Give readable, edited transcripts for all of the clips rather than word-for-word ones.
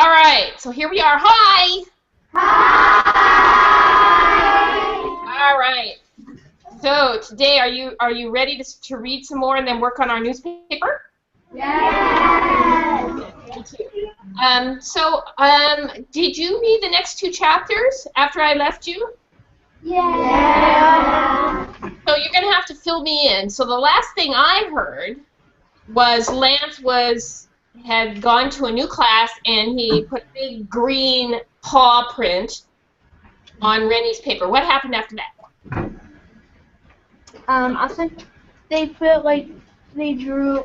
All right, so here we are. Hi. Hi. All right. So today, are you ready to read some more and then work on our newspaper? Yes. Me too. Did you read the next two chapters after I left you? Yeah. So you're going to have to fill me in. So the last thing I heard was Lance had gone to a new class and he put a big green paw print on Rennie's paper. What happened after that? I think they put they drew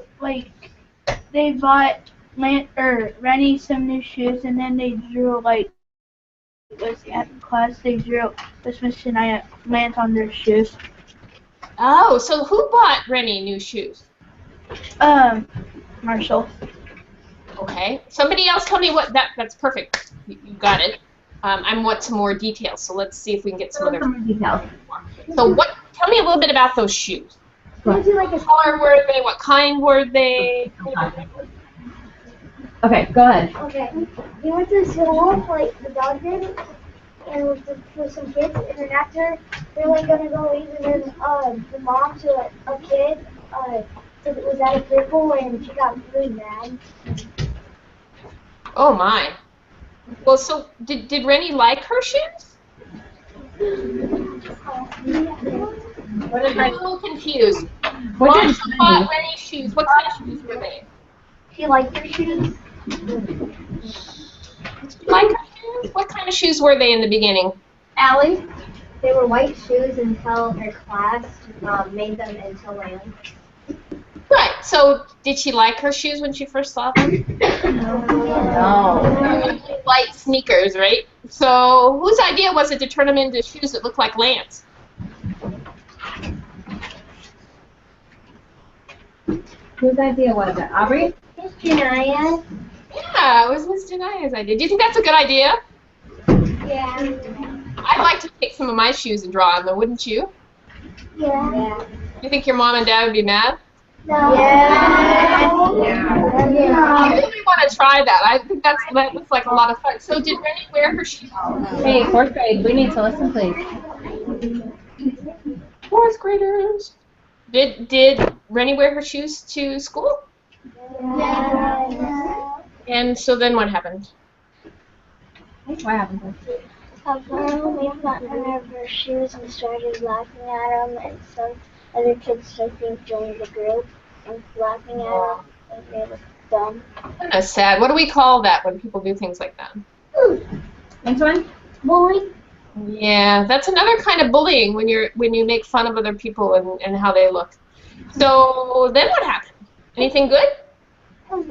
they bought Rennie some new shoes, and then they drew was at class they drew Christmas Shania Lance on their shoes. Oh, so who bought Rennie new shoes? Marshall. Okay. Somebody else tell me what that's perfect. You got it. I want some more details, so let's see if we can get some other details. So tell me a little bit about those shoes. What color were they? What kind were they? Okay, go ahead. Okay, he went to school, like the dog did, and with some kids, and then after they were gonna go leave, and then the mom to a kid was at a cripple, and she got really mad. Oh my. Well, so did Rennie like her shoes? I'm a little confused. Marshall bought Rennie's shoes. What kind of shoes were they? She liked her shoes. Like her shoes? What kind of shoes were they in the beginning? Allie? They were white shoes until her class made them into lamb. Right. So did she like her shoes when she first saw them? No. Light sneakers, right? So whose idea was it to turn them into shoes that looked like Lance? Whose idea was it? Aubrey? Miss Janaya? Yeah, it was Miss Jania's idea. Do you think that's a good idea? Yeah. I'd like to take some of my shoes and draw on them, wouldn't you? Yeah. Do you think your mom and dad would be mad? No. I really want to try that. I think that looks like a lot of fun. So did Rennie wear her shoes? Hey, 4th grade, we need to listen, please. 4th graders. Did Rennie wear her shoes to school? Yeah. And so then what happened? What happened? Someone made fun of her shoes and started laughing at them, and some other kids, I think, joined the group and laughing at them and they looked dumb. That's sad. What do we call that when people do things like that? Next one? Bullying? Yeah, that's another kind of bullying when you make fun of other people and how they look. So then what happened? Anything good? What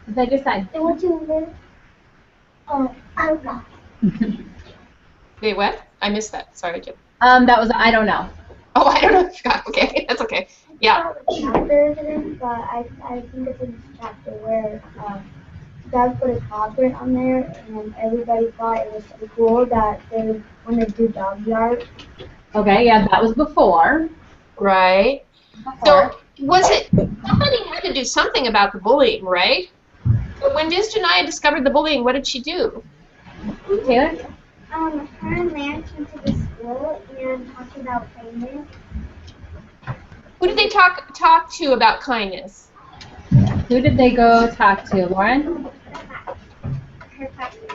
did I decide? They went to the, I don't know. Wait, what? I missed that. Sorry, Jim. That was I don't know. Oh, I don't know. I forgot. Okay, that's okay. Yeah. Chapter today, but I think it's in this chapter where Dad put a paw print on there, and everybody thought it was so cool that they when they do dog yard. Okay, yeah, that was before. Right. So somebody had to do something about the bullying, right? But when Miss Janaya discovered the bullying, what did she do? Taylor? Her and Lance went to the school and talked about kindness. Who did they talk to about kindness? Who did they go talk to? Lauren? Her classmate.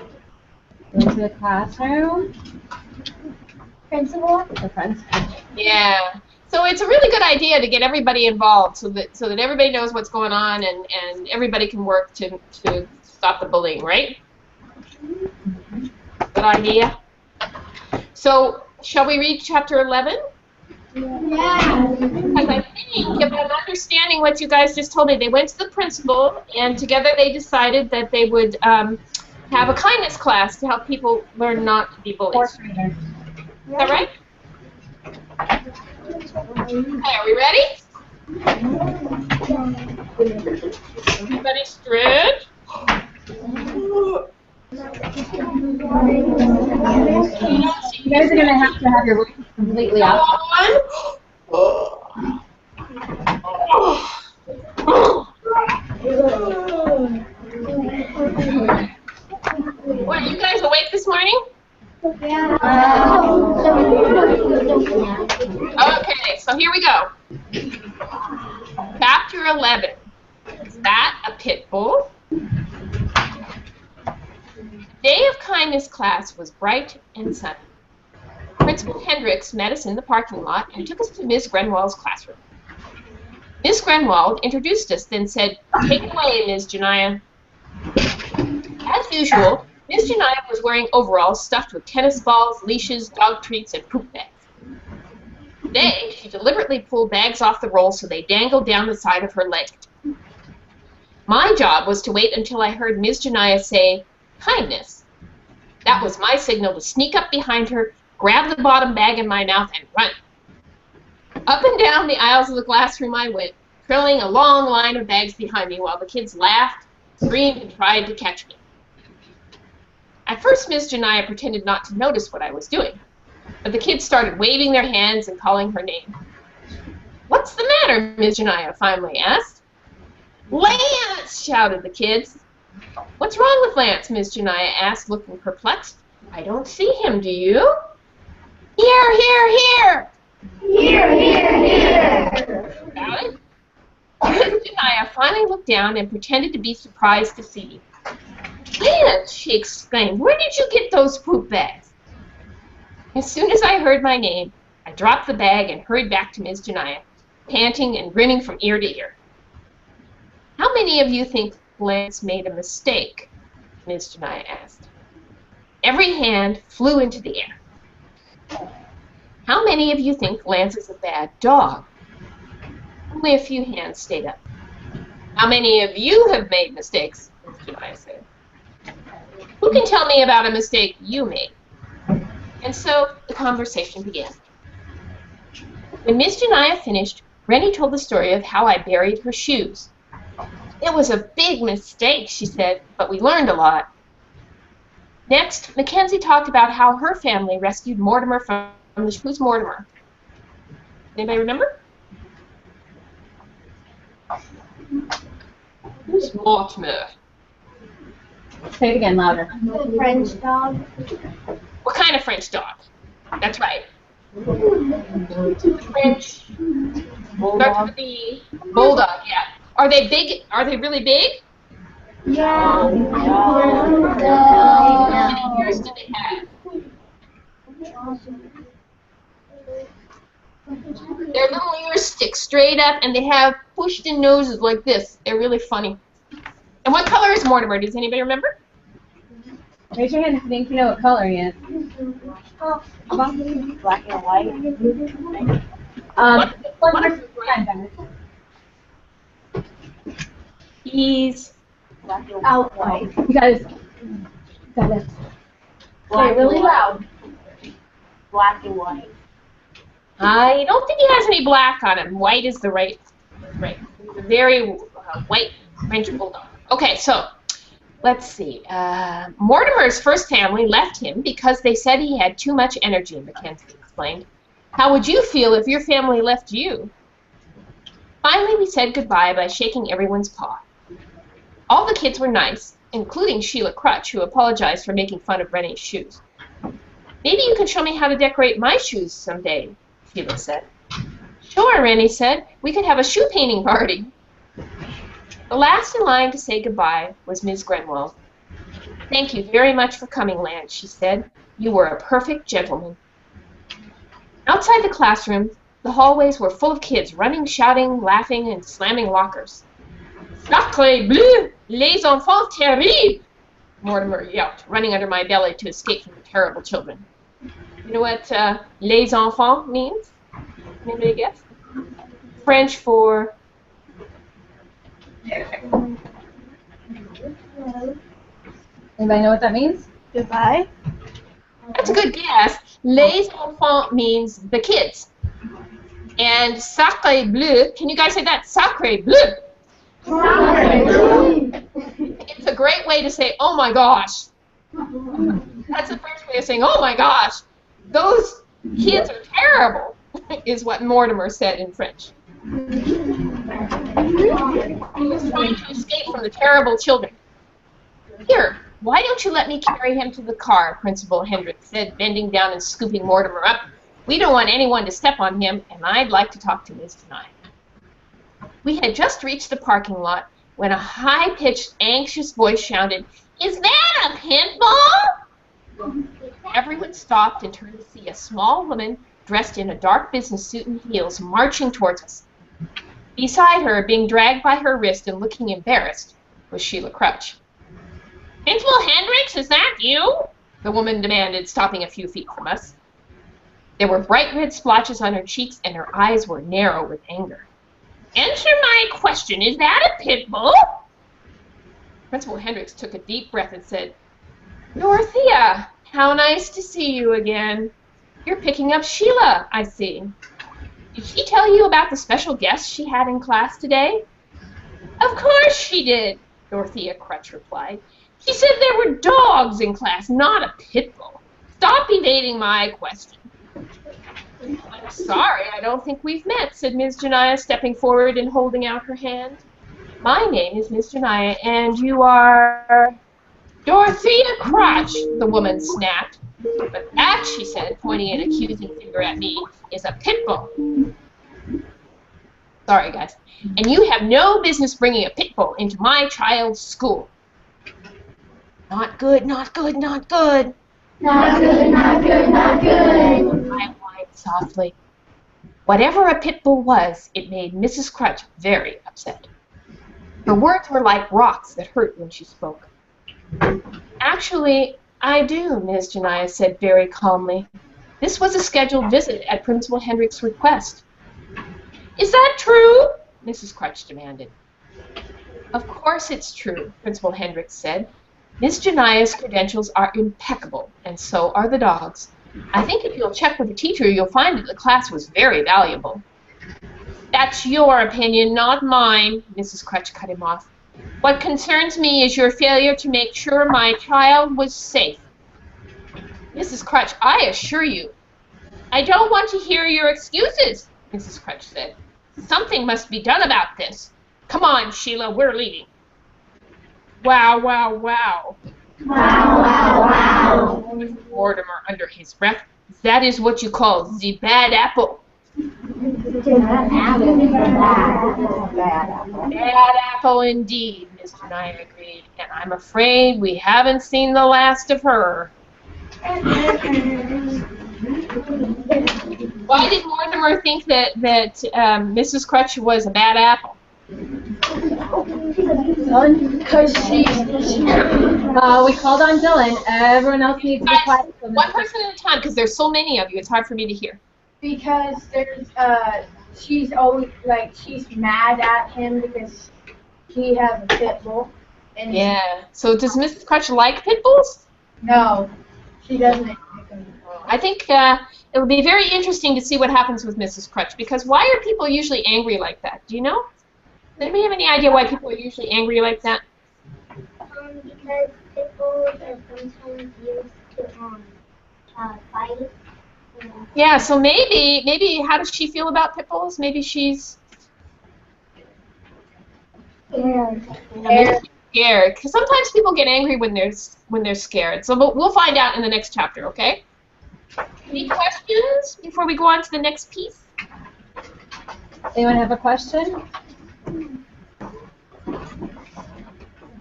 Went to the classroom. Principal. The friends. Yeah. So it's a really good idea to get everybody involved so that everybody knows what's going on and everybody can work to stop the bullying, right? Good idea. So shall we read chapter 11? Yeah. Because I think, if I'm understanding what you guys just told me, they went to the principal and together they decided that they would have a kindness class to help people learn not to be bullies. Is that right? Okay, are we ready? Everybody stretch. You guys are going to have your voice completely off. On. What, are you guys awake this morning? Okay, so here we go. Chapter 11. Is that a pit bull? The day of kindness class was bright and sunny. Principal Hendricks met us in the parking lot and took us to Miss Grenwald's classroom. Miss Grenwald introduced us, then said, "Take it away, Ms. Janiah." As usual, Miss Janiah was wearing overalls stuffed with tennis balls, leashes, dog treats, and poop bags. Today, she deliberately pulled bags off the roll so they dangled down the side of her leg. My job was to wait until I heard Ms. Janiah say, "Kindness." That was my signal to sneak up behind her, grab the bottom bag in my mouth, and run. Up and down the aisles of the classroom I went, trailing a long line of bags behind me while the kids laughed, screamed, and tried to catch me. At first, Ms. Janiah pretended not to notice what I was doing, but the kids started waving their hands and calling her name. "What's the matter?" Ms. Janiah finally asked. "Lance!" shouted the kids. "What's wrong with Lance?" Ms. Janiah asked, looking perplexed. "I don't see him, do you?" "Here, here, here!" Here, here, here. Got it? Ms. Janiah finally looked down and pretended to be surprised to see me. "Lance!" she exclaimed. "Where did you get those poop bags?" As soon as I heard my name, I dropped the bag and hurried back to Ms. Janiah, panting and grinning from ear to ear. "How many of you think Lance made a mistake?" Ms. Janiah asked. Every hand flew into the air. "How many of you think Lance is a bad dog?" Only a few hands stayed up. "How many of you have made mistakes?" Ms. Janiah said. "Who can tell me about a mistake you made?" And so the conversation began. When Miss Janiah finished, Rennie told the story of how I buried her shoes. "It was a big mistake," she said, "but we learned a lot." Next, Mackenzie talked about how her family rescued Mortimer from the... Who's Mortimer? Anybody remember? Who's Mortimer? Say it again, louder. The French dog. What kind of French dog? That's right. French. Starts with a B. Bulldog, yeah. Are they big? Are they really big? Yeah. How many ears do they have? Their little ears stick straight up and they have pushed-in noses like this. They're really funny. And what color is Mortimer? Does anybody remember? Raise your hand if you think you know what color he is. Black and white. One person better. He's Out white. You guys gotta say really loud. Black and white. I don't think he has any black on him. White is the right. He's a very white French bulldog. Okay, so let's see. Mortimer's first family left him because they said he had too much energy, Mackenzie explained. How would you feel if your family left you? Finally, we said goodbye by shaking everyone's paw. All the kids were nice, including Sheila Crutch, who apologized for making fun of Rennie's shoes. "Maybe you can show me how to decorate my shoes someday," Sheila said. "Sure," Rennie said. "We could have a shoe painting party." The last in line to say goodbye was Ms. Grenwald. "Thank you very much for coming, Lance," she said. "You were a perfect gentleman." Outside the classroom, the hallways were full of kids running, shouting, laughing, and slamming lockers. "Sacré bleu! Les enfants terribles!" Mortimer yelped, running under my belly to escape from the terrible children. You know what les enfants means? Anybody guess? French for... Anybody know what that means? Goodbye. That's a good guess. Les enfants means the kids. And sacré bleu, can you guys say that? Sacré bleu. It's a great way to say, oh my gosh. That's the French way of saying, oh my gosh. Those kids are terrible, is what Mortimer said in French. He was trying to escape from the terrible children. Here, why don't you let me carry him to the car, Principal Hendricks said, bending down and scooping Mortimer up. We don't want anyone to step on him, and I'd like to talk to Miss Denai. We had just reached the parking lot when a high-pitched, anxious voice shouted, "Is that a pinball?" Everyone stopped and turned to see a small woman dressed in a dark business suit and heels marching towards us. Beside her, being dragged by her wrist and looking embarrassed, was Sheila Crutch. "Principal Hendricks, is that you?" the woman demanded, stopping a few feet from us. There were bright red splotches on her cheeks, and her eyes were narrow with anger. "Answer my question. Is that a pit bull?" Principal Hendricks took a deep breath and said, "Dorothea, how nice to see you again. You're picking up Sheila, I see. Did she tell you about the special guest she had in class today?" "Of course she did," Dorothea Crutch replied. "She said there were dogs in class, not a pit bull. Stop evading my question." "I'm sorry, I don't think we've met," said Ms. Janiyah, stepping forward and holding out her hand. "My name is Ms. Janiyah, and you are—" "Dorothea Crutch," the woman snapped. "But that," she said, pointing an accusing finger at me, "is a pit bull." Sorry, guys. "And you have no business bringing a pit bull into my child's school." "Not good, not good, not good." Not good, not good, not good. I whined softly. Whatever a pit bull was, it made Mrs. Crutch very upset. Her words were like rocks that hurt when she spoke. "Actually, I do," Ms. Janiyah said very calmly. "This was a scheduled visit at Principal Hendricks' request." "Is that true?" Mrs. Crutch demanded. "Of course it's true," Principal Hendricks said. "Ms. Janiyah's credentials are impeccable, and so are the dogs. I think if you'll check with the teacher, you'll find that the class was very valuable." "That's your opinion, not mine," Mrs. Crutch cut him off. "What concerns me is your failure to make sure my child was safe." "Mrs. Crutch, I assure you—" "I don't want to hear your excuses," Mrs. Crutch said. "Something must be done about this. Come on, Sheila, we're leaving." "Wow, wow, wow." Wow, wow, wow. With Mortimer under his breath. "That is what you call the bad apple." "Bad apple indeed," Miss Janiyah agreed, "and I'm afraid we haven't seen the last of her." Why did Mortimer think that Mrs. Crutch was a bad apple? Because we called on Dylan. Everyone else needs to be quiet. One person at a time, because there's so many of you. It's hard for me to hear. Because there's she's always like she's mad at him because he has a pit bull. And Yeah. So does Mrs. Crutch like pit bulls? No, she doesn't. I think it will be very interesting to see what happens with Mrs. Crutch, because why are people usually angry like that? Do you know? Does anybody have any idea why people are usually angry like that? Because pit bulls are sometimes used to fight. Yeah, so maybe how does she feel about pit bulls? Maybe she's scared. Because sometimes people get angry when they're scared. So we'll find out in the next chapter, okay? Any questions before we go on to the next piece? Anyone have a question?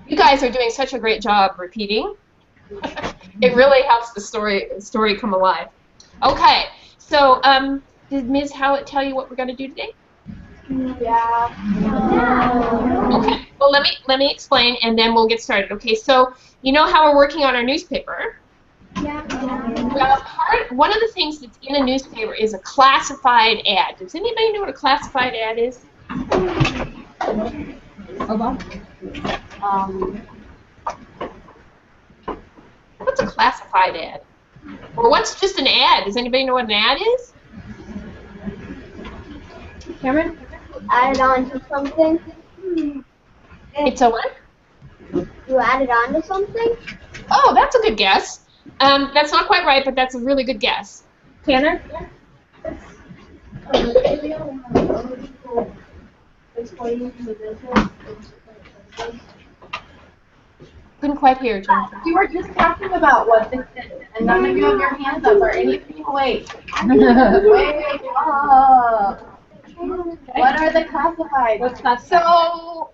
You guys are doing such a great job repeating. It really helps the story come alive. Okay, so did Ms. Howlett tell you what we're going to do today? Yeah. Okay, well let me explain and then we'll get started. Okay, so you know how we're working on our newspaper? Yeah. Well, one of the things that's in a newspaper is a classified ad. Does anybody know what a classified ad is? What's a classified ad? Or what's just an ad? Does anybody know what an ad is? Cameron? Add it on to something. It's a what? You add it on to something. Oh, that's a good guess. That's not quite right, but that's a really good guess. Tanner? Couldn't quite hear, Jennifer. You were just talking about what this is, and none of you have your hands up or anything. Wait. Wait up. What are the classified? What's classified? So,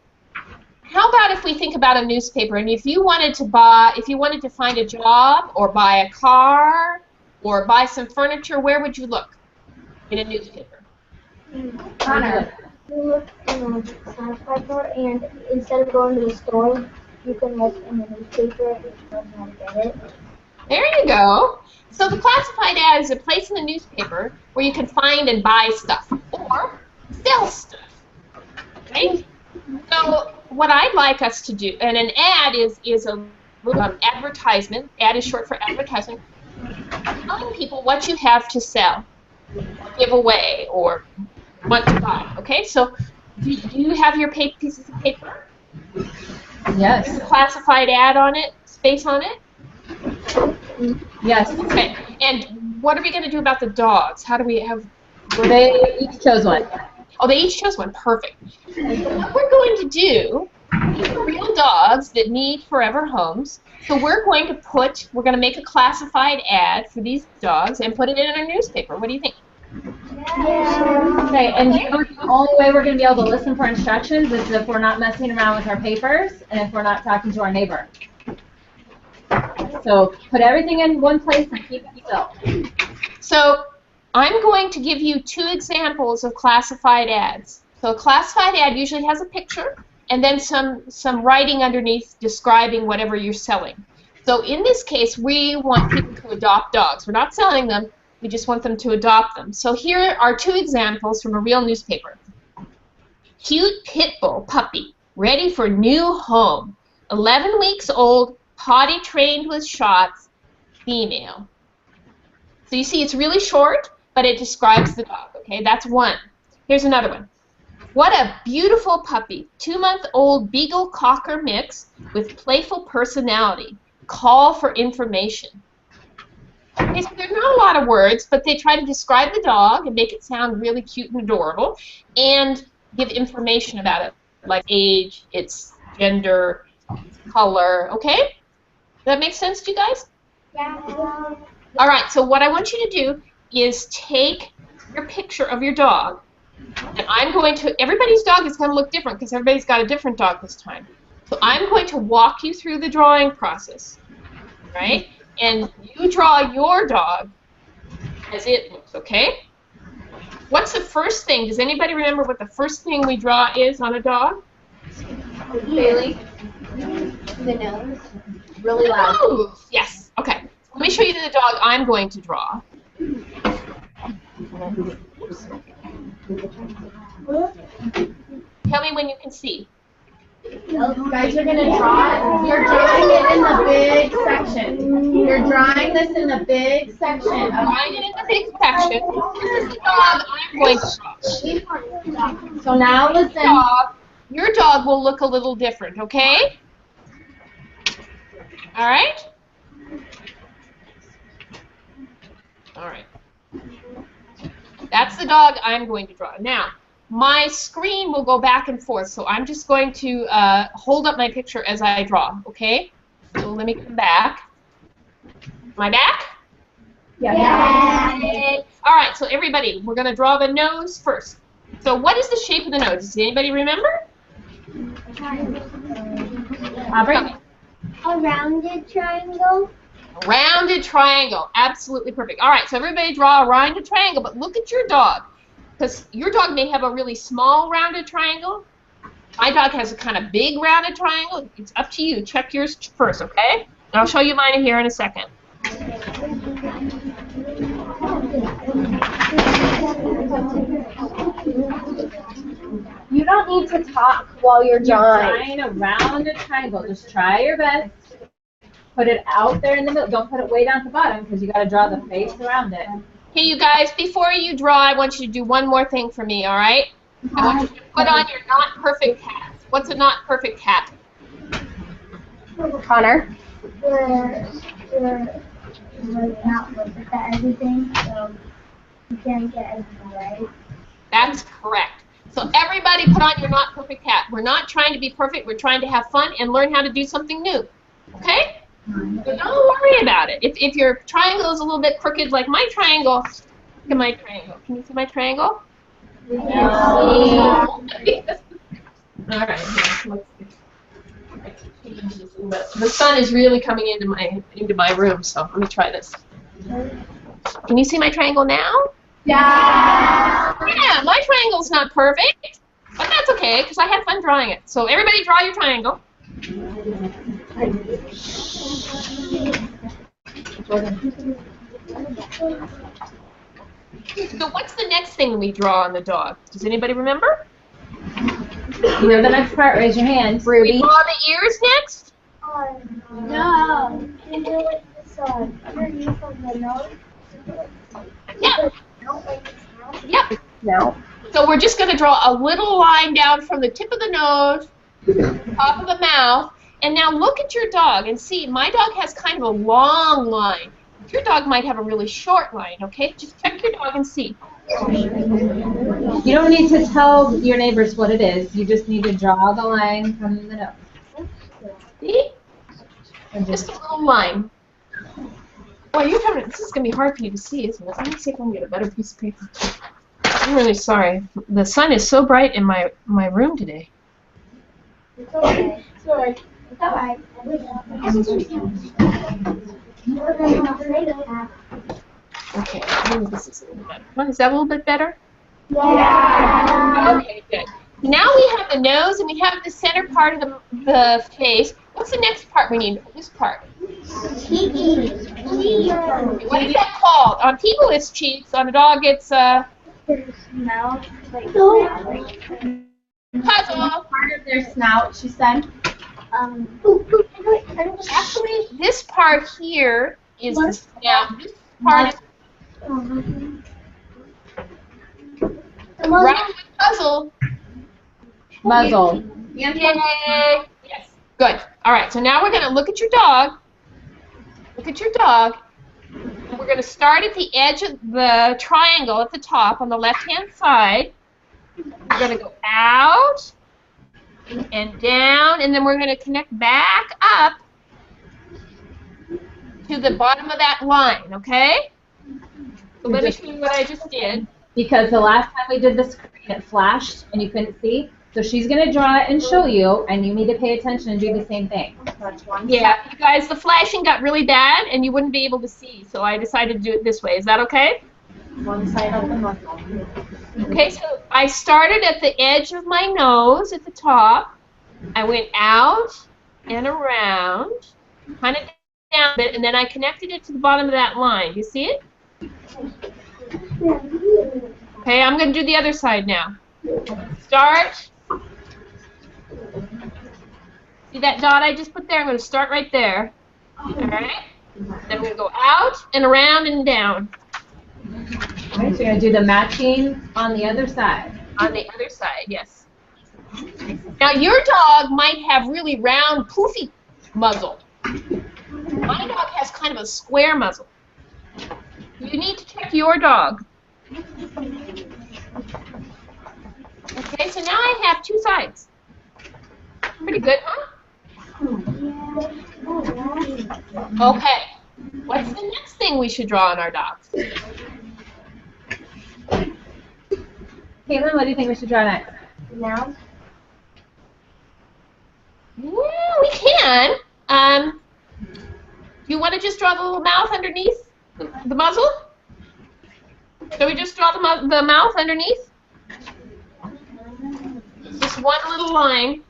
how about if we think about a newspaper, and if you wanted to find a job, or buy a car, or buy some furniture, where would you look in a newspaper? Connor. You look in the classified part, and instead of going to the store, you can look in the newspaper if you don't know how to get it. There you go. So the classified ad is a place in the newspaper where you can find and buy stuff, or sell stuff. Right? So what I'd like us to do, and an ad is a advertisement. Ad is short for advertisement. Telling people what you have to sell, or give away, or what to buy. Okay, so do you have your pieces of paper? Yes. There's a classified ad on it, space on it? Yes. Okay, and what are we going to do about the dogs? How do we have... They each chose one. Oh, they each chose one. Perfect. What we're going to do, these are real dogs that need forever homes. So we're going to make a classified ad for these dogs and put it in our newspaper. What do you think? Okay, and you know, the only way we're going to be able to listen for instructions is if we're not messing around with our papers and if we're not talking to our neighbor. So put everything in one place and keep it still. So I'm going to give you 2 examples of classified ads. So a classified ad usually has a picture and then some writing underneath describing whatever you're selling. So in this case, we want people to adopt dogs. We're not selling them. We just want them to adopt them. So here are 2 examples from a real newspaper. Cute pit bull puppy, ready for new home. 11 weeks old, potty trained with shots, female. So you see it's really short, but it describes the dog, okay? That's one. Here's another one. What a beautiful puppy, 2-month-old Beagle Cocker mix with playful personality. Call for information. Okay, so there's not a lot of words, but they try to describe the dog and make it sound really cute and adorable and give information about it, like age, its gender, its color, okay? Does that make sense to you guys? Yeah. All right, so what I want you to do is take your picture of your dog, and everybody's dog is going to look different because everybody's got a different dog this time. So I'm going to walk you through the drawing process, right? And you draw your dog as it looks, okay? What's the first thing? Does anybody remember what the first thing we draw is on a dog? Bailey. The nose. Really loud. Nose. Yes. Okay. Let me show you the dog I'm going to draw. Tell me when you can see. You guys are going to draw it. You're drawing it in the big section. You're drawing this in the big section. Drawing it in the big section. This is the dog I'm going to draw. So now listen. Your dog will look a little different, okay? All right? All right. That's the dog I'm going to draw. Now, my screen will go back and forth, so I'm just going to hold up my picture as I draw, okay? So let me come back. Am I back? Yeah. Yay. All right, so everybody, we're going to draw the nose first. So what is the shape of the nose? Does anybody remember? Aubrey? A rounded triangle. A rounded triangle. Absolutely perfect. All right, so everybody draw a rounded triangle, but look at your dog. Because your dog may have a really small rounded triangle. My dog has a kind of big rounded triangle. It's up to you. Check yours first, okay? And I'll show you mine here in a second. You don't need to talk while you're drawing. You're drawing a rounded triangle. Just try your best. Put it out there in the middle. Don't put it way down at the bottom because you got to draw the face around it. Hey, you guys, before you draw, I want you to do one more thing for me, all right? I want you to put on your not perfect hat. What's a not perfect hat? Connor? You're not perfect at everything, so you can't get everything right. That's correct. So everybody put on your not perfect hat. We're not trying to be perfect. We're trying to have fun and learn how to do something new. Okay? So don't worry about it. If your triangle is a little bit crooked like my triangle, look at my triangle. Can you see my triangle? Yeah. All right. Let's see. The sun is really coming into my room, so let me try this. Can you see my triangle now? Yeah. Yeah, my triangle's not perfect, but that's okay because I had fun drawing it. So everybody draw your triangle. So what's the next thing we draw on the dog? Does anybody remember? You know the next part, raise your hand. We Ruby. draw the ears next? No. Can you do like this underneath of the nose? Yeah. No, like this now? Yep. No. So we're just going to draw a little line down from the tip of the nose, top of the mouth, and now look at your dog and see, my dog has kind of a long line. Your dog might have a really short line, okay? Just check your dog and see. You don't need to tell your neighbors what it is. You just need to draw the line from the nose. See? And Just a little line. Well, this is going to be hard for you to see, isn't it? Let me see if I can get a better piece of paper. I'm really sorry. The sun is so bright in my room today. It's okay. Sorry. It's alright. Okay, maybe this is a little better. Is that a little bit better? Yeah. Okay, good. Now we have the nose and we have the center part of the face. What's the next part we need? This part. What is that called? On people it's cheeks. On a dog it's Mouth. puzzle. Part of their snout, she said. Actually, this part here is the snout. This part is right with puzzle. muzzle. Yay! Yes. Good. All right. So now we're going to look at your dog. Look at your dog. And we're going to start at the edge of the triangle at the top on the left-hand side. We're going to go out and down, and then we're going to connect back up to the bottom of that line, okay? So let me show you what I just did. Because the last time we did the screen, it flashed and you couldn't see. So she's going to draw it and show you, and you need to pay attention and do the same thing. Yeah, you guys, the flashing got really bad, and you wouldn't be able to see, so I decided to do it this way. Is that okay? One side of the muzzle. Okay, so I started at the edge of my nose at the top. I went out and around, kind of down a bit, and then I connected it to the bottom of that line. Do you see it? Okay, I'm going to do the other side now. Start. See that dot I just put there? I'm going to start right there. All right? Then I'm going to go out and around and down. All right, so you're going to do the matching on the other side. On the other side, yes. Now your dog might have really round, poofy muzzle. My dog has kind of a square muzzle. You need to check your dog. Okay, so now I have two sides. Pretty good, huh? Okay. What's the next thing we should draw on our dogs? Caitlin, what do you think we should draw next? Now? Yeah, we can. Do you want to just draw the little mouth underneath the muzzle? Shall we just draw the mouth underneath? Just one little line.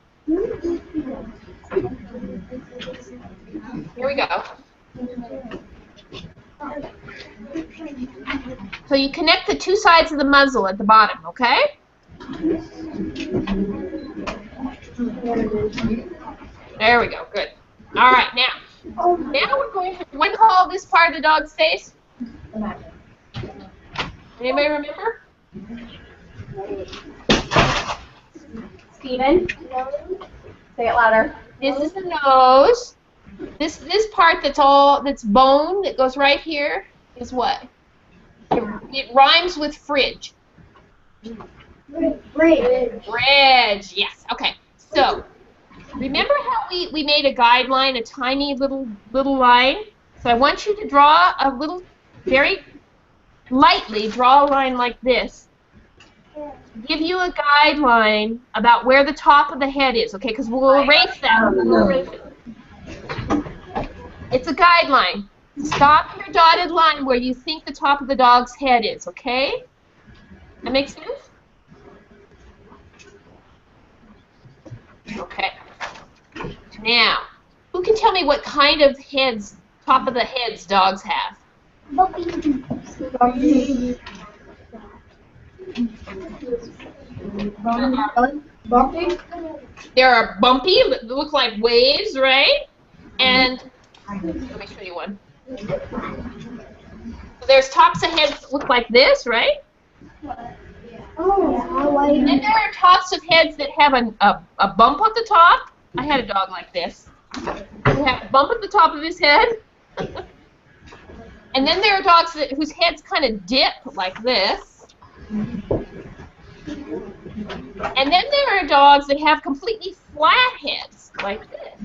Here we go. So you connect the two sides of the muzzle at the bottom, okay? There we go, good. All right, now we're going to, what do you call this part of the dog's face? Anybody remember? Steven? Say it louder. This is the nose. This part that's bone that goes right here is what? It rhymes with fridge. Bridge. Bridge, yes. Okay. So remember how we made a guideline, a tiny little line. So I want you to draw a little, very lightly, draw a line like this. Give you a guideline about where the top of the head is, okay? Because we'll erase that. We'll erase it. It's a guideline. Stop your dotted line where you think the top of the dog's head is, okay? That makes sense? Okay. Now, who can tell me what kind of heads, top of the heads dogs have? Bumpy. Bumpy? There are bumpy, that look like waves, right? And let me show you one. There's tops of heads that look like this, right? And then there are tops of heads that have a bump at the top. I had a dog like this. He had a bump at the top of his head. And then there are dogs whose heads kind of dip like this. And then there are dogs that have completely flat heads like this.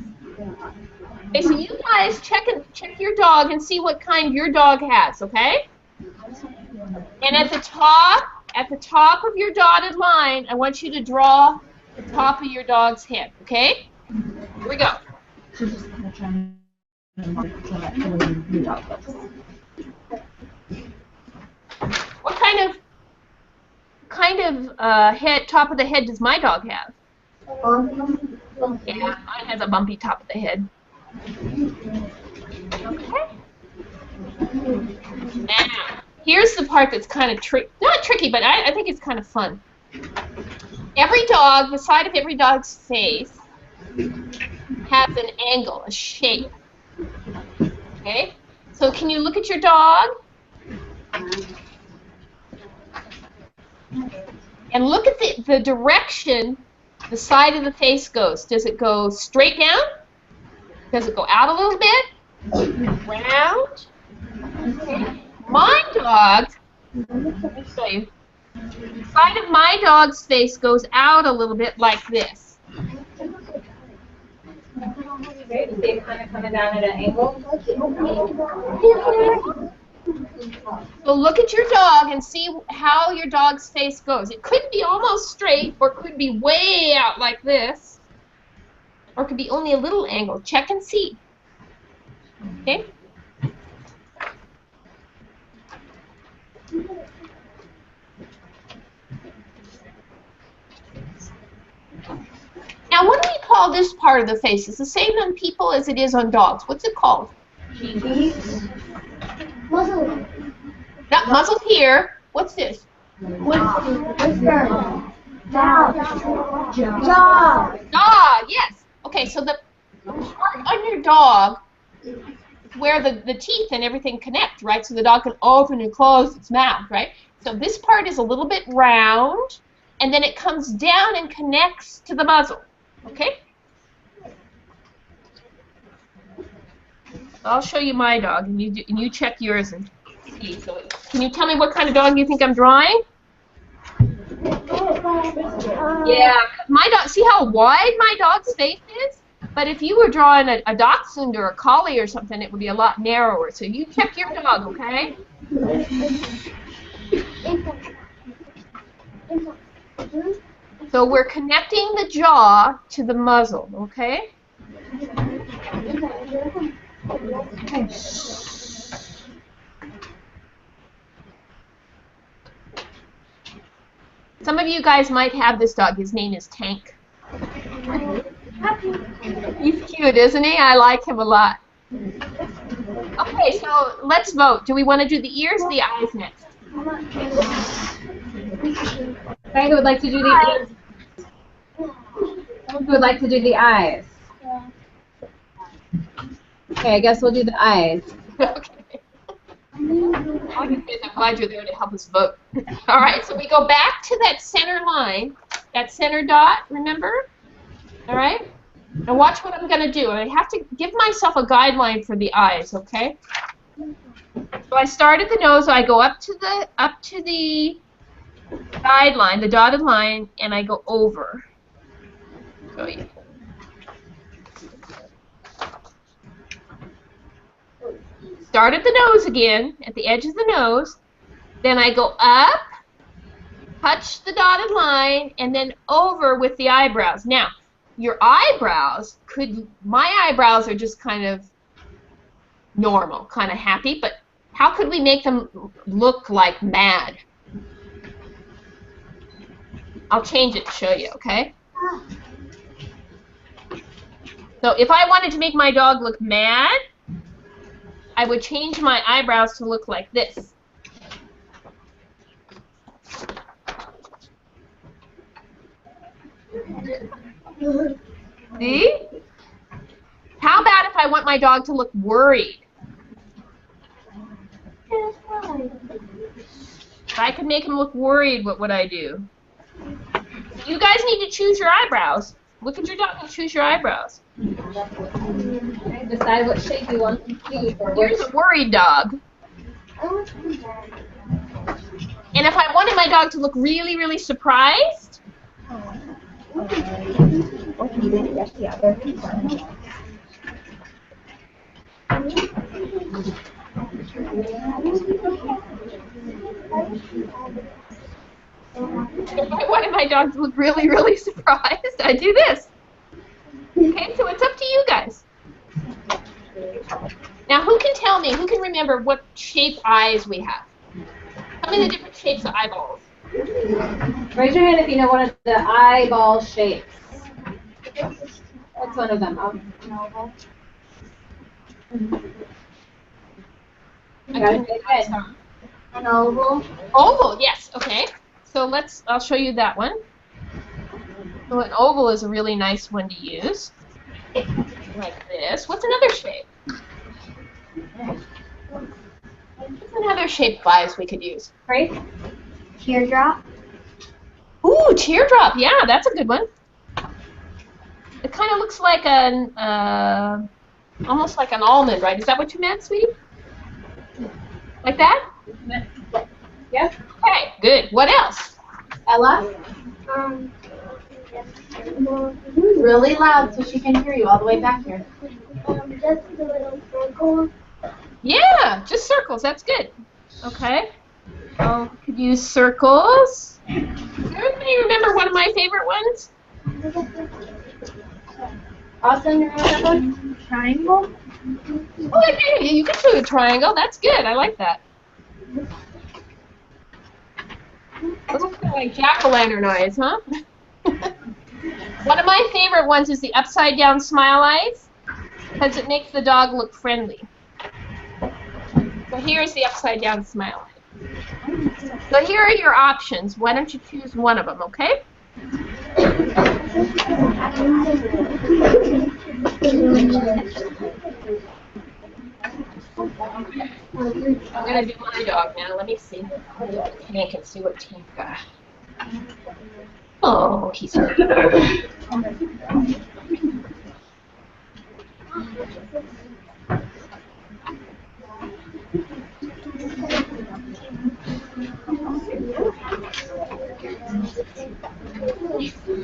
Okay, so you guys check your dog and see what kind your dog has, okay? And at the top of your dotted line, I want you to draw the top of your dog's head, okay? Here we go. What kind of head, top of the head does my dog have? Yeah, mine has a bumpy top of the head. Okay. Now, here's the part that's kind of not tricky, but I think it's kind of fun. Every dog, the side of every dog's face has an angle, a shape. Okay? So can you look at your dog? And look at the direction the side of the face goes. Does it go straight down? Does it go out a little bit? Round? Okay. My dog, let me show you. The side of my dog's face goes out a little bit like this. Okay, see it kind of coming down at an angle. So look at your dog and see how your dog's face goes. It could be almost straight, or it could be way out like this, or it could be only a little angle. Check and see. Okay? Now, what do we call this part of the face? It's the same on people as it is on dogs. What's it called? Muzzle. Not muzzle here. What's this? Jaw. Jaw, yes. Okay, so the part on your dog where the teeth and everything connect, right? So the dog can open and close its mouth, right? So this part is a little bit round, and then it comes down and connects to the muzzle, okay? I'll show you my dog, and you check yours and see. So can you tell me what kind of dog you think I'm drawing? Yeah, my dog. See how wide my dog's face is? But if you were drawing a dachshund or a collie or something, it would be a lot narrower. So you check your dog, okay? So we're connecting the jaw to the muzzle, okay? Okay. Some of you guys might have this dog. His name is Tank. He's cute, isn't he? I like him a lot. Okay, so let's vote. Do we want to do the ears or the eyes next? Okay, who would like to do the ears? Who would like to do the eyes? Okay, I guess we'll do the eyes. Okay. I'm glad you're there to help us vote. All right, so we go back to that center line, that center dot, remember? All right? And watch what I'm going to do. I have to give myself a guideline for the eyes, okay? So I start at the nose, so I go up to the guideline, the dotted line, and I go over. Show you. start at the nose again, at the edge of the nose. Then I go up, touch the dotted line, and then over with the eyebrows. Now, your eyebrows my eyebrows are just kind of normal, kind of happy, but how could we make them look like mad? I'll change it to show you, okay? So if I wanted to make my dog look mad, I would change my eyebrows to look like this. See? How about if I want my dog to look worried? If I could make him look worried, what would I do? You guys need to choose your eyebrows. Look at your dog and choose your eyebrows. Decide what shape you want them to be. Here's a worried dog. And if I wanted my dog to look really, really surprised, if I wanted my dog to look really, really surprised, I'd do this. Okay, so it's up to you guys. Now, who can tell me, who can remember what shape eyes we have? Tell me the different shapes of eyeballs. Raise your hand if you know one of the eyeball shapes. What's one of them? An oval. I got it. Good. An oval. Oval, yes, okay. So I'll show you that one. So an oval is a really nice one to use. Like this. What's another shape? What's another shape of eyes we could use? Right? Teardrop. Ooh, teardrop. Yeah, that's a good one. It kind of looks like almost like an almond, right? Is that what you meant, sweetie? Like that? Yes. Okay, good. What else? Ella? Really loud so she can hear you all the way back here. Just a little circle. Yeah, just circles. That's good. Okay. Oh, we could use circles. Does everybody remember one of my favorite ones? Austin, you remember that one? Triangle. Oh, yeah, you can do a triangle. That's good. I like that. Those are kind of like jack-o'-lantern eyes, huh? One of my favorite ones is the upside-down smile eyes, because it makes the dog look friendly. So here's the upside-down smile eye. So here are your options. Why don't you choose one of them, okay? I'm going to do my dog now. Let me see. I can see what Tink got. Oh, he's good.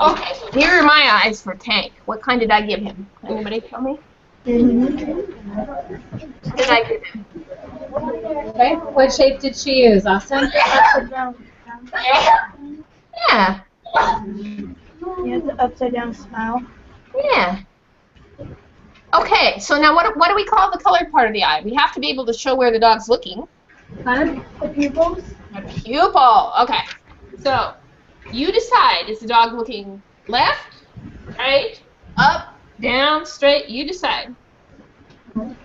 Okay, so here are my eyes for Tank. What kind did I give him? Anybody tell me? What did I give him? Okay. What shape did she use, Austin? Yeah. Yeah, the upside down smile. Yeah. Okay, so now what do we call the colored part of the eye? We have to be able to show where the dog's looking. Huh? The pupils. A pupil. Okay. So you decide, is the dog looking left, right, up, down, straight? You decide. I'm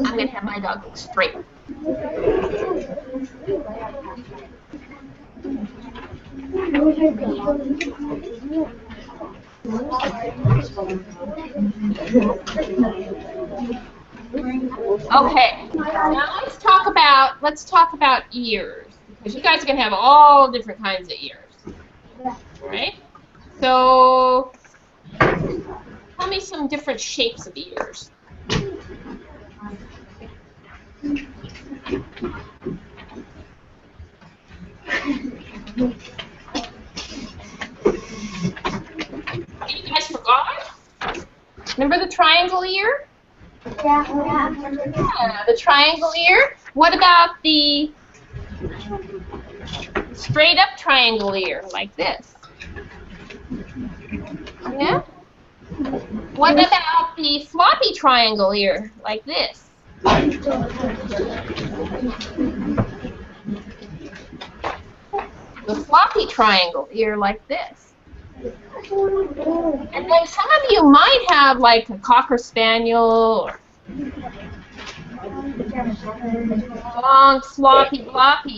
going to have my dog look straight. Okay, now let's talk about ears, because you guys are going to have all different kinds of ears. All right? So tell me some different shapes of ears. Remember the triangle ear? Yeah. Yeah, the triangle ear. What about the straight up triangle ear, like this? Yeah? What about the floppy triangle ear, like this? The floppy triangle ear, like this. And then some of you might have like a Cocker Spaniel or long floppy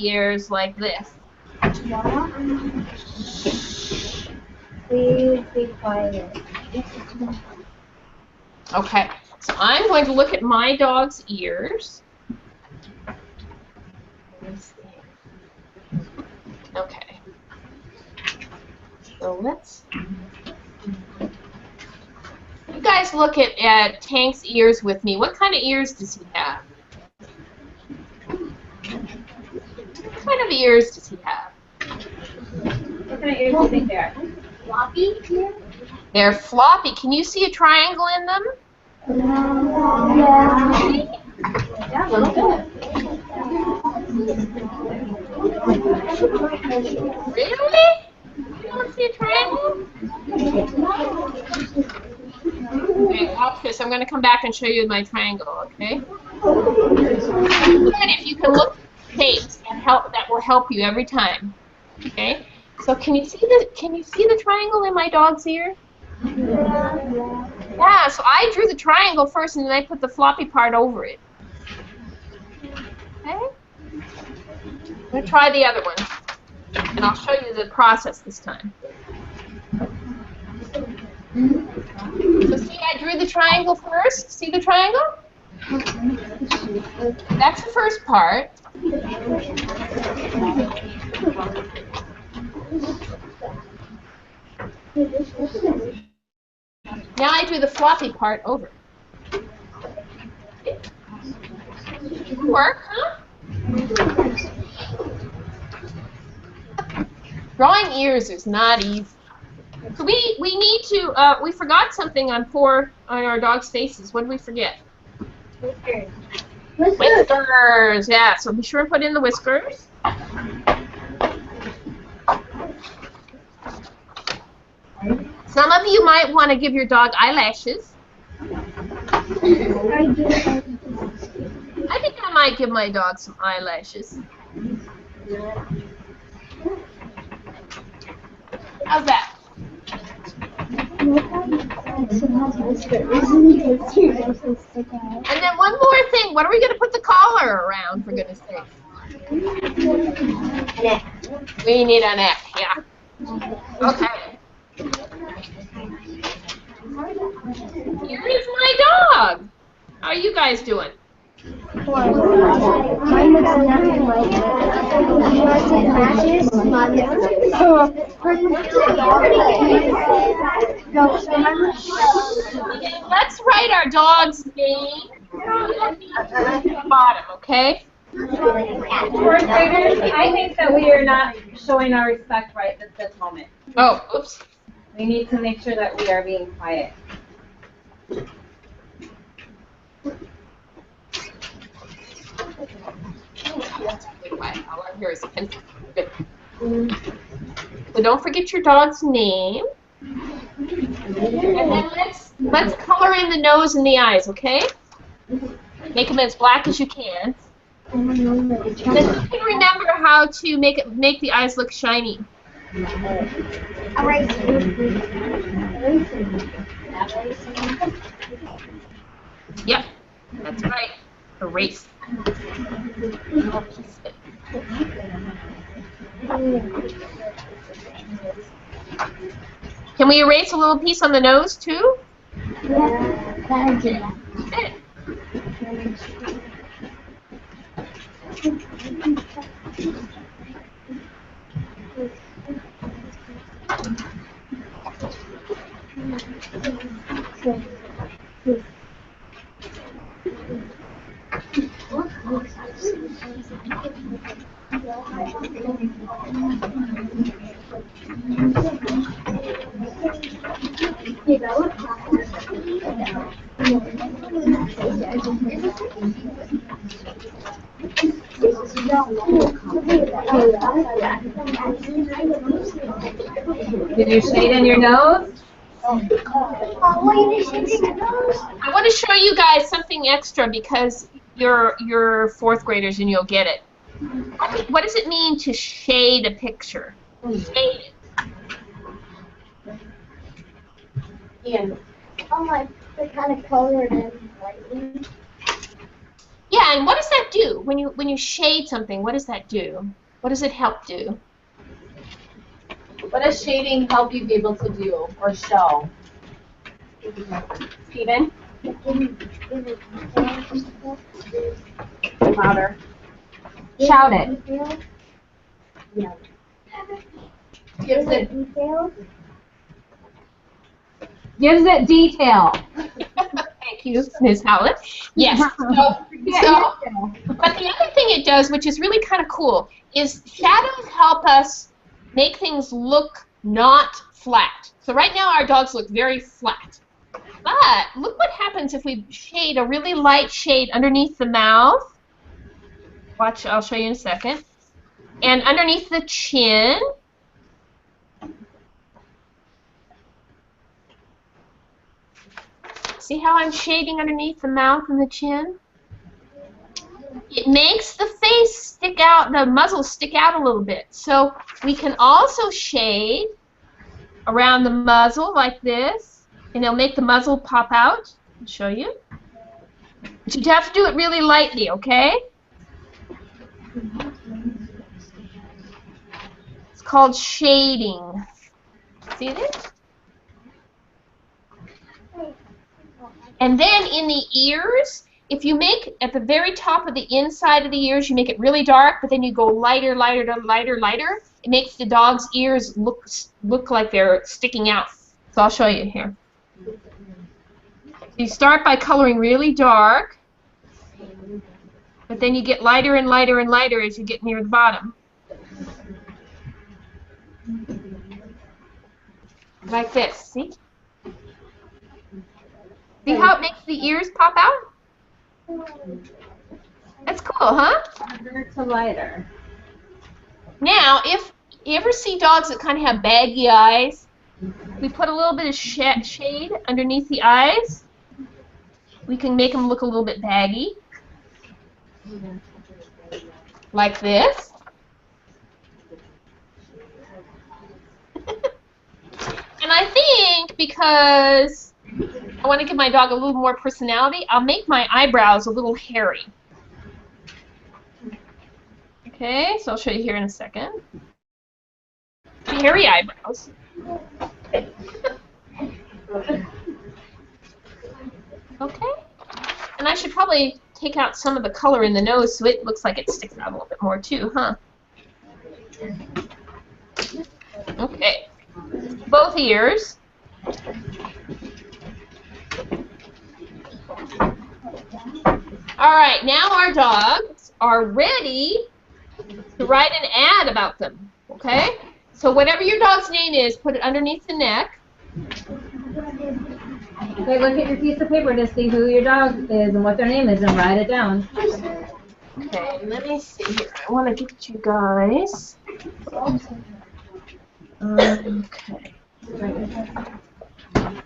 ears like this. Please be quiet. Okay, so I'm going to look at my dog's ears. Okay. So let's... You guys look at Tank's ears with me. What kind of ears does he have? What kind of ears does he have? What kind of ears do you think they are? Floppy? They're floppy. Can you see a triangle in them? Yeah. Yeah, a little bit. Really? You don't see a triangle? Okay, watch this. I'm going to come back and show you my triangle, okay? Good if you can look at tapes that will help you every time. Okay? So can you see the triangle in my dog's ear? Yeah, so I drew the triangle first and then I put the floppy part over it. Okay? I'm going to try the other one. And I'll show you the process this time. So see, I drew the triangle first. See the triangle? That's the first part. Now I drew the floppy part over. Didn't work, huh? Drawing ears is not easy. So we need to, we forgot something on our dog's faces. What did we forget? Whiskers, yeah, so be sure and put in the whiskers. Some of you might want to give your dog eyelashes. I think I might give my dog some eyelashes. How's that? And then one more thing. What are we going to put the collar around, for goodness sake? Neck. We need a neck, yeah. Okay. Here is my dog. How are you guys doing? Mine looks nothing like it. Yours matches. Let's write our dog's name at the bottom, okay? Fourth graders, I think that we are not showing our respect right at this moment. Oh, oops. We need to make sure that we are being quiet. All I hear is a pencil. Good. So don't forget your dog's name. And then let's color in the nose and the eyes, okay? Make them as black as you can. And then you can remember how to make the eyes look shiny. Yep, that's right. Erase. Can we erase a little piece on the nose too? Yeah, Good. Did you shade in your nose? I want to show you guys something extra because you're fourth graders and you'll get it. What does it mean to shade a picture? Shade it. Yeah. Oh, like the kind of color it is lightly. Yeah, and what does that do when you shade something? What does that do? What does it help do? What does shading help you be able to do or show? Steven? Louder. Shout it. Gives it detail. Gives it detail. Thank you, Ms. Howlett. Yes. But the other thing it does, which is really kind of cool, is shadows help us make things look not flat. So right now our dogs look very flat. But look what happens if we shade a really light shade underneath the mouth. Watch, I'll show you in a second. And underneath the chin. See how I'm shading underneath the mouth and the chin? It makes the face stick out, the muzzle stick out a little bit. So we can also shade around the muzzle like this, and it'll make the muzzle pop out. I'll show you. But you have to do it really lightly, okay? It's called shading. See this? And then in the ears, if you make at the very top of the inside of the ears, you make it really dark, but then you go lighter, lighter, lighter, lighter. It makes the dog's ears look like they're sticking out. So I'll show you here. You start by coloring really dark, but then you get lighter and lighter and lighter as you get near the bottom. Like this, see? See how it makes the ears pop out? That's cool, huh? Harder to lighter. Now, if you ever see dogs that kind of have baggy eyes, we put a little bit of shade underneath the eyes. We can make them look a little bit baggy. Like this. And I think because I want to give my dog a little more personality, I'll make my eyebrows a little hairy. Okay, so I'll show you here in a second. Hairy eyebrows. Okay. And I should probably take out some of the color in the nose so it looks like it sticks out a little bit more too, huh? Okay. Both ears. All right, now our dogs are ready to write an ad about them, okay? So whatever your dog's name is, put it underneath the neck. Okay, look at your piece of paper to see who your dog is and what their name is and write it down. Okay, let me see here. I want to get you guys. Okay.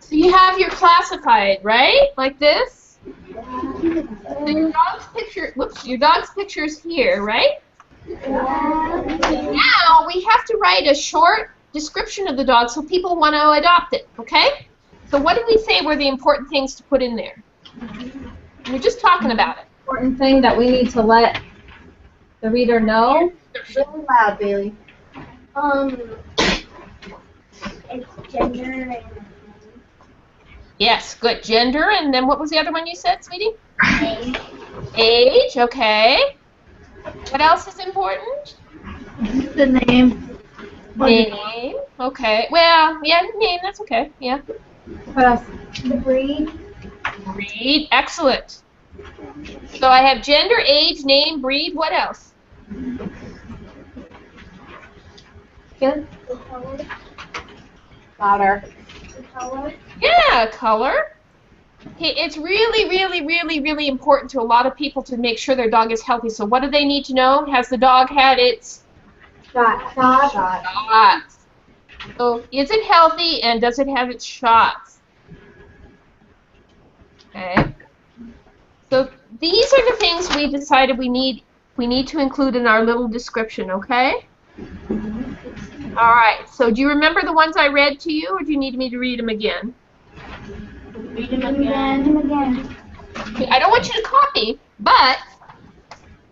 So you have your classified, right? Like this? So your dog's picture, whoops, your dog's picture is here, right? Now we have to write a short description of the dog so people want to adopt it, okay? So what did we say were the important things to put in there? We're just talking about it. Important thing that we need to let the reader know. Really loud, Bailey. It's gender and Yes, good. Gender, and then what was the other one you said, sweetie? age. Age, okay. What else is important? The name. Name, okay. Well, yeah, name, that's okay, yeah. What else? The breed. Breed, excellent. So I have gender, age, name, breed, what else? Good. The color. Louder. The color. Yeah, color. It's really, really, really, really important to a lot of people to make sure their dog is healthy. So what do they need to know? Has the dog had its shots? So is it healthy and does it have its shots? Okay. So these are the things we decided we need to include in our little description, okay? All right. So do you remember the ones I read to you, or do you need me to read them again? Read them again. Okay, I don't want you to copy, but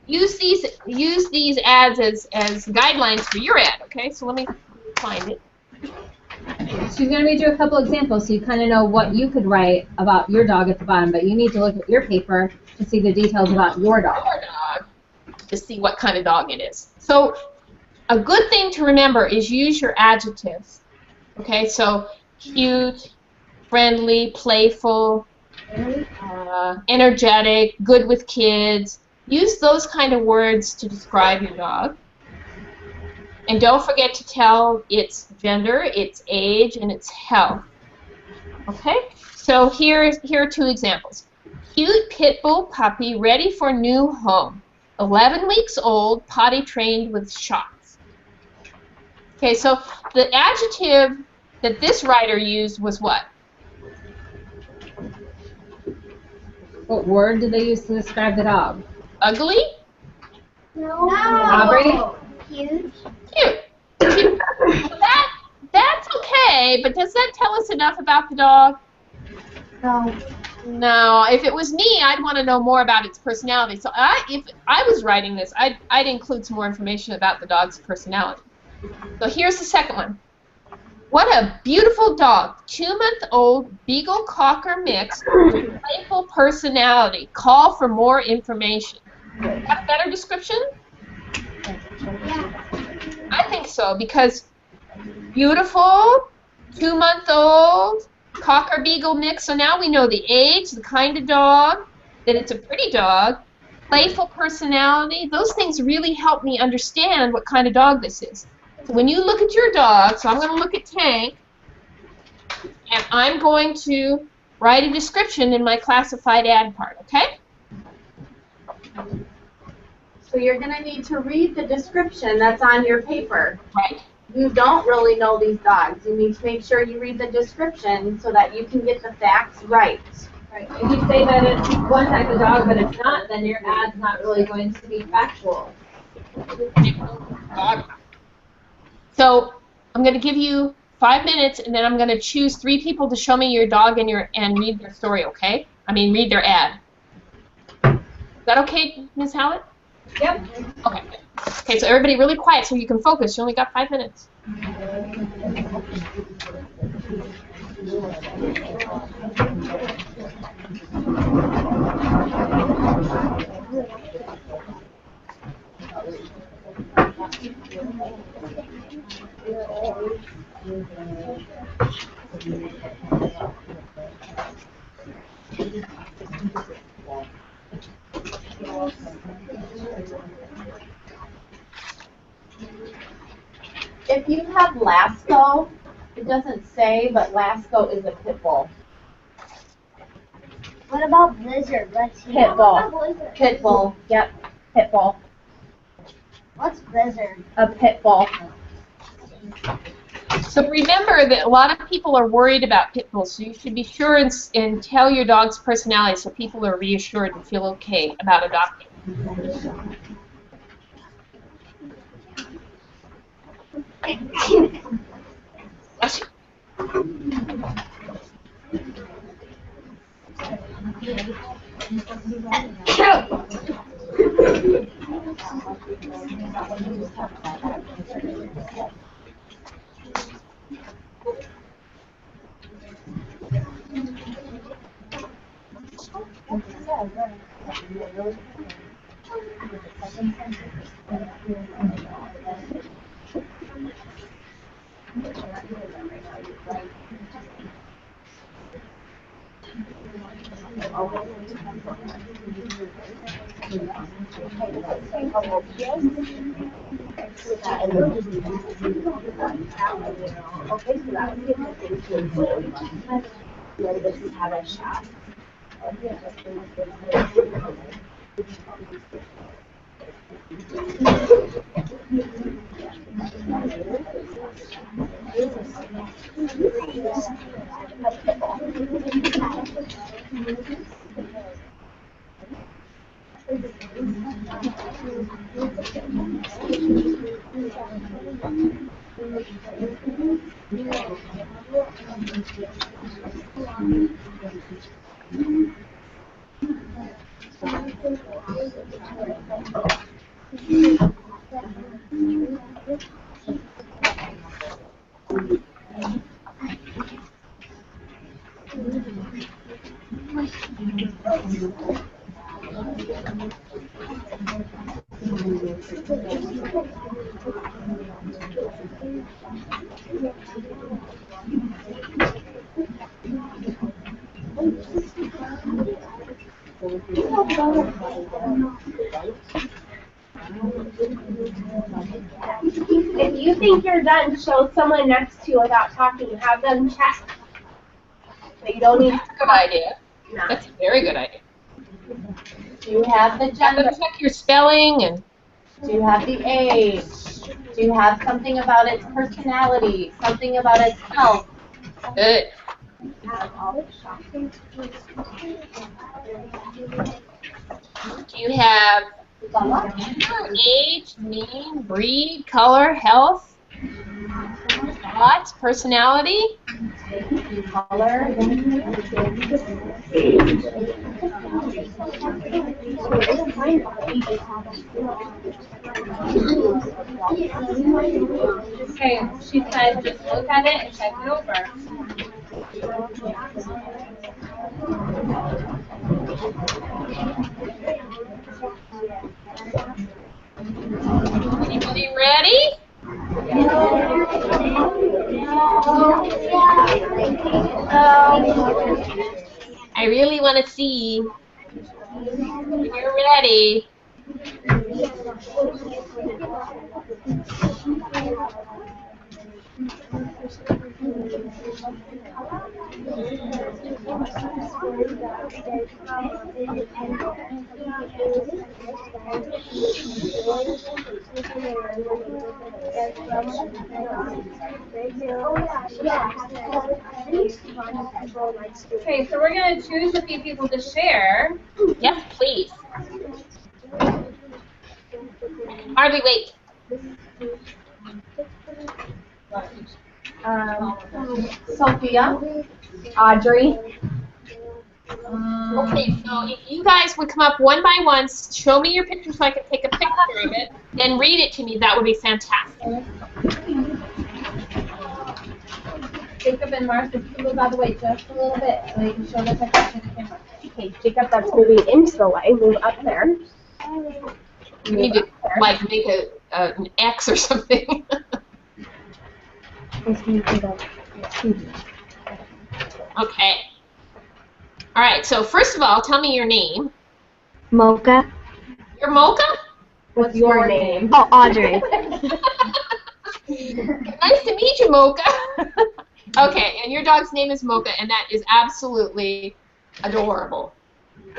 use these ads as guidelines for your ad, okay? So let me find it. She's going to read you a couple examples so you kind of know what you could write about your dog at the bottom, but you need to look at your paper to see the details about your dog. Your dog, to see what kind of dog it is. So a good thing to remember is use your adjectives. Okay, so cute, friendly, playful, energetic, good with kids. Use those kind of words to describe your dog. And don't forget to tell its gender, its age, and its health. Okay? So here are two examples. Cute pit bull puppy ready for new home. 11 weeks old, potty trained with shots. Okay, so the adjective that this writer used was what? What word did they use to describe the dog? Ugly? No. Aubrey? Huge. Cute. Cute. That's okay, but does that tell us enough about the dog? No. No. If it was me, I'd want to know more about its personality. So if I was writing this, I'd include some more information about the dog's personality. So here's the second one. What a beautiful dog. 2-month-old Beagle Cocker mix with playful personality. Call for more information. Got a better description? Yeah. I think so, because beautiful, 2-month-old, Cocker Beagle mix. So now we know the age, the kind of dog, that it's a pretty dog, playful personality. Those things really help me understand what kind of dog this is. So when you look at your dog, so I'm going to look at Tank, and I'm going to write a description in my classified ad part, okay? So you're going to need to read the description that's on your paper. Right. You don't really know these dogs. You need to make sure you read the description so that you can get the facts right. Right. If you say that it's one type of dog but it's not, then your ad's not really going to be factual. So I'm going to give you 5 minutes, and then I'm going to choose 3 people to show me your dog and read their story, okay? I mean, read their ad. Is that okay, Ms. Hallett? Yep. Okay. Okay, so everybody really quiet so you can focus. You only got 5 minutes. If you have Lasco, it doesn't say, but Lasco is a pit bull. What about Blizzard? Let's see. Pit bull. What's a Blizzard? Pit bull. Yep. Pit bull. What's Blizzard? A pit bull. So remember that a lot of people are worried about pit bulls, so you should be sure and tell your dog's personality so people are reassured and feel okay about adopting. Bless you. If you think you're done, show someone next to you without talking. Have them check. But you don't need That's a good idea. No. That's a very good idea. Do you have the Have gender? them check your spelling and. Do you have the age? Do you have something about its personality? Something about its health? Good. Do you have gender, age, name, breed, color, health, thoughts, personality? Color? Okay, she said just look at it and check it over. Anybody ready? I really want to see when you're ready. Okay, so we're going to choose a few people to share. Yes, please. Hardly wait. Sophia? Audrey. Okay, so if you guys would come up one by one, show me your picture so I can take a picture of it, then read it to me, that would be fantastic. Jacob and Martha, you can move out of the way just a little bit so you can show the picture to the camera. Okay, Jacob, that's moving into the way. Move up there. You need to, like, make an X or something. Okay. All right, so first of all, tell me your name. Mocha. You're Mocha? What's your name? Oh, Audrey. Nice to meet you, Mocha. Okay, and your dog's name is Mocha, and that is absolutely adorable.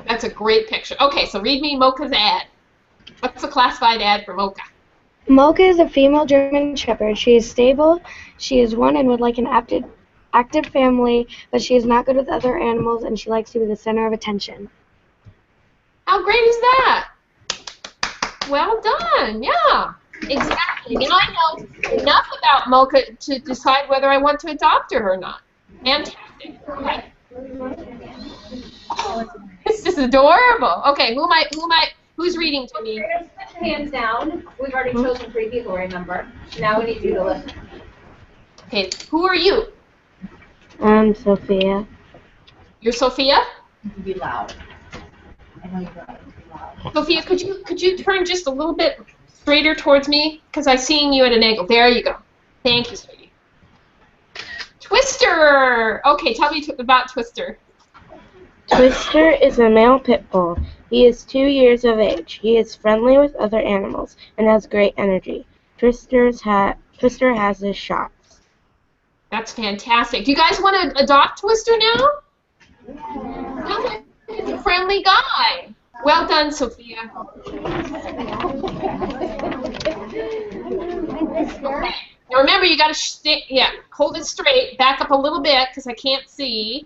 That's a great picture. Okay, so read me Mocha's ad. What's the classified ad for Mocha? Mocha is a female German Shepherd. She is stable, she is one and would like an active family, but she is not good with other animals, and she likes to be the center of attention. How great is that? Well done, yeah. Exactly. Now I know enough about Mocha to decide whether I want to adopt her or not. Fantastic. Okay. Oh, this is adorable. Okay, who's reading to me? We're going to put hands down. We've already chosen 3 people, remember? Now we need you to listen. Okay, who are you? I'm Sophia. You're Sophia? Be loud. I know you're right. Be loud. Sophia, could you turn just a little bit straighter towards me? Because I'm seeing you at an angle. There you go. Thank you, sweetie. Twister! Okay, tell me about Twister. Twister is a male pit bull. He is 2 years of age. He is friendly with other animals and has great energy. Twister has his shots. That's fantastic. Do you guys want to adopt Twister now? Okay, friendly guy. Well done, Sophia. Okay. Now remember, you got to hold it straight. Back up a little bit because I can't see.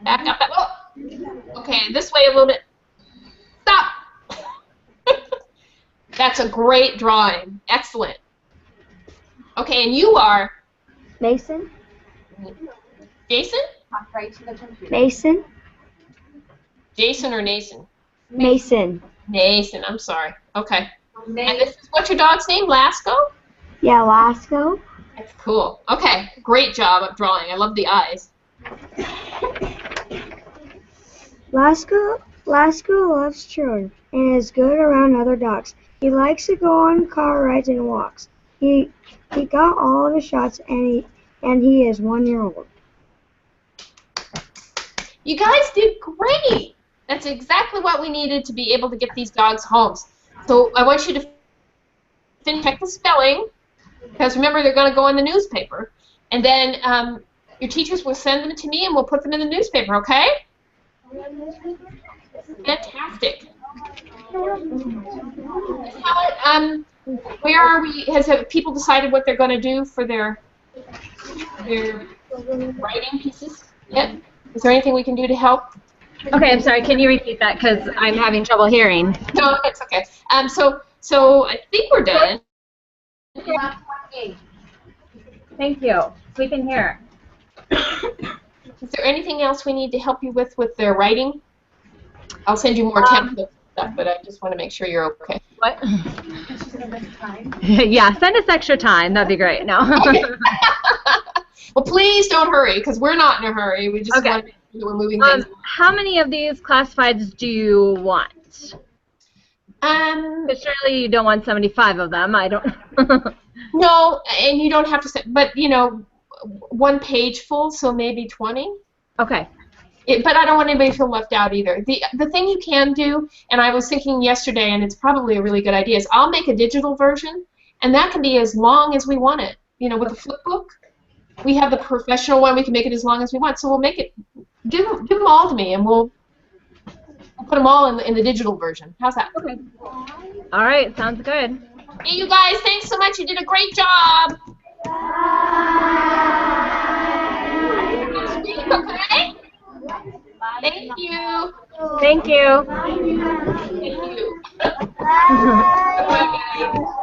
Back up. Oh. Okay, this way a little bit. Stop. That's a great drawing. Excellent. Okay, and you are? Mason. Jason? Talk right to the computer. Mason. Jason or Nason? Mason. Nason, I'm sorry. Okay. And this is what's your dog's name? Lasco? Yeah, Lasco. That's cool. Okay, great job of drawing. I love the eyes. Lasco loves children and is good around other dogs. He likes to go on car rides and walks. He got all of the shots and he is 1 year old. You guys did great. That's exactly what we needed to be able to get these dogs homes. So I want you to check the spelling, because remember they're going to go in the newspaper. And then your teachers will send them to me and we'll put them in the newspaper, okay? Fantastic. Where are we? Have people decided what they're going to do for their writing pieces yet? Is there anything we can do to help? Okay, I'm sorry. Can you repeat that? Because I'm having trouble hearing. No, it's okay. So I think we're done. Thank you. We can hear. Is there anything else we need to help you with their writing? I'll send you more template stuff, but I just want to make sure you're okay. What? Yeah, send us extra time. That'd be great. No. Well, please don't hurry, because we're not in a hurry. We just want to make sure that we're moving things. How many of these classifieds do you want? Because surely you don't want 75 of them. I don't. No, and you don't have to say, but you know, one page full, so maybe 20. Okay. But I don't want anybody to feel left out either. The thing you can do, and I was thinking yesterday, and it's probably a really good idea, is I'll make a digital version, and that can be as long as we want it. You know, with the flip book, we have the professional one. We can make it as long as we want. So we'll make it. Give them all to me, and we'll put them all in the digital version. How's that? Okay. All right. Sounds good. Hey, you guys! Thanks so much. You did a great job. Okay. Thank you. Thank you. Thank you. Bye, guys.